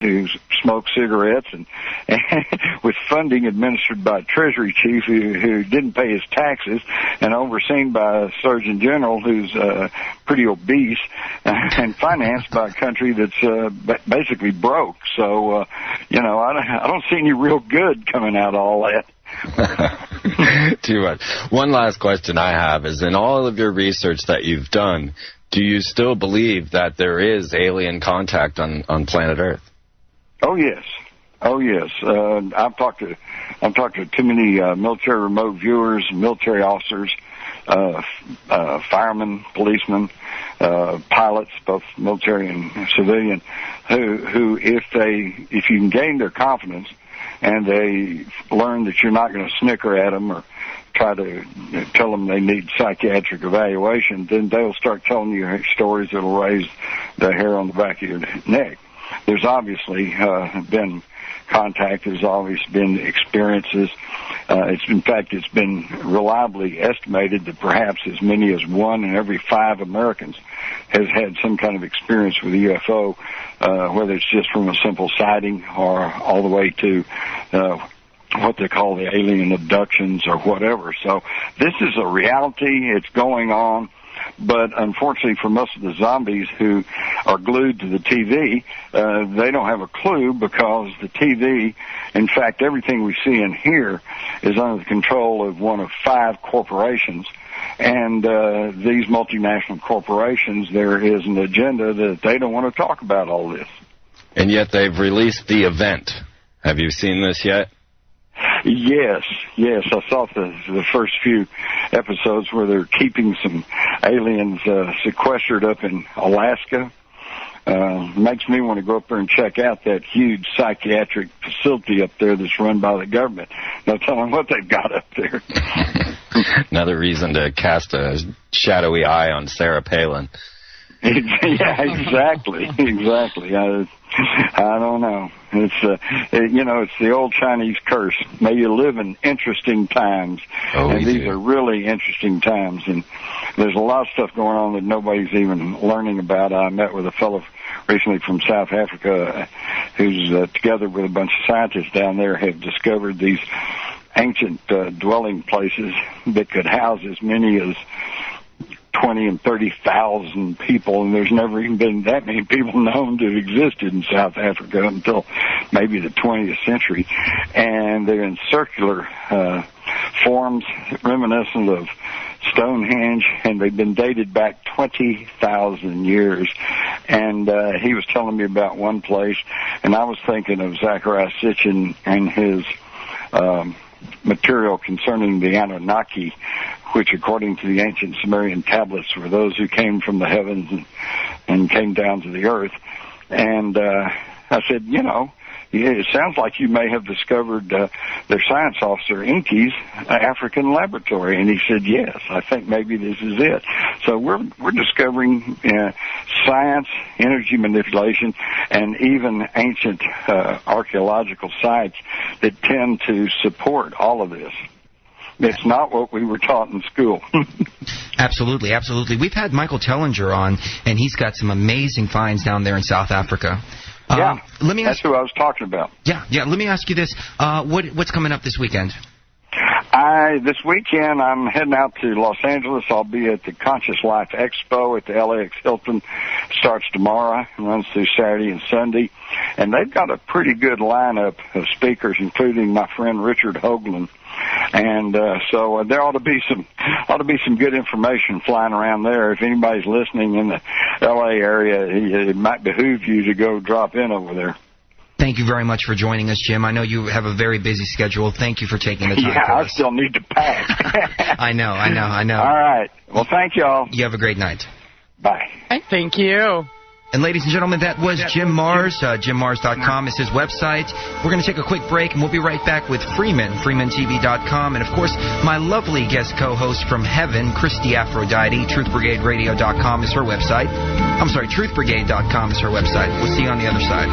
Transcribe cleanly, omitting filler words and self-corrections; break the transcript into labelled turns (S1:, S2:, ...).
S1: who smoked cigarettes, and with funding administered by a Treasury chief who didn't pay his taxes, and overseen by a Surgeon General who's pretty obese, and financed by a country that's basically broke. So, I don't see any real good coming out of all that.
S2: Too much. One last question I have is, in all of your research that you've done, do you still believe that there is alien contact on planet Earth?
S1: Oh yes. I've talked to too many military remote viewers, military officers, firemen, policemen, pilots, both military and civilian, who if you can gain their confidence and they learn that you're not going to snicker at them or try to tell them they need psychiatric evaluation, then they'll start telling you stories that'll raise the hair on the back of your neck. There's obviously been contact. There's always been experiences. It's been reliably estimated that perhaps as many as 1 in every 5 Americans has had some kind of experience with a UFO, whether it's just from a simple sighting or all the way to what they call the alien abductions or whatever. So this is a reality. It's going on. But unfortunately for most of the zombies who are glued to the TV, they don't have a clue, because the TV, in fact, everything we see and hear is under the control of one of 5 corporations. And these multinational corporations, there is an agenda that they don't want to talk about all this.
S2: And yet they've released the event. Have you seen this yet?
S1: Yes. I saw the first few episodes where they're keeping some aliens sequestered up in Alaska. Makes me want to go up there and check out that huge psychiatric facility up there that's run by the government. No telling what they've got up there.
S2: Another reason to cast a shadowy eye on Sarah Palin.
S1: Yeah, exactly. I don't know. It's the old Chinese curse. May you live in interesting times. And these are really interesting times. And there's a lot of stuff going on that nobody's even learning about. I met with a fellow recently from South Africa who's together with a bunch of scientists down there have discovered these ancient dwelling places that could house as many as 20 and 30,000 people, and there's never even been that many people known to have existed in South Africa until maybe the 20th century. And they're in circular forms reminiscent of Stonehenge, and they've been dated back 20,000 years. And he was telling me about one place, and I was thinking of Zachariah Sitchin and his material concerning the Anunnaki, which according to the ancient Sumerian tablets were those who came from the heavens and came down to the earth. And I said, it sounds like you may have discovered their science officer Inky's African laboratory. And he said, yes, I think maybe this is it. So we're discovering science, energy manipulation, and even ancient archaeological sites that tend to support all of this. It's not what we were taught in school.
S3: Absolutely. We've had Michael Tellinger on, and he's got some amazing finds down there in South Africa.
S1: That's who I was talking about.
S3: Yeah. Let me ask you this. What's coming up this weekend?
S1: This weekend, I'm heading out to Los Angeles. I'll be at the Conscious Life Expo at the LAX Hilton. Starts tomorrow and runs through Saturday and Sunday. And they've got a pretty good lineup of speakers, including my friend Richard Hoagland. And so there ought to be some good information flying around there. If anybody's listening in the L.A. area, it might behoove you to go drop in over there.
S3: Thank you very much for joining us, Jim. I know you have a very busy schedule. Thank you for taking the time for us.
S1: I still need to pack.
S3: I know.
S1: All right. Well, thank you all.
S3: You have a great night.
S1: Bye.
S4: Thank you.
S3: And ladies and gentlemen, that was Jim Marrs. JimMarrs.com is his website. We're going to take a quick break, and we'll be right back with Freeman, FreemanTV.com. And, of course, my lovely guest co-host from heaven, Christy Aphrodite. TruthBrigadeRadio.com is her website. I'm sorry, TruthBrigade.com is her website. We'll see you on the other side.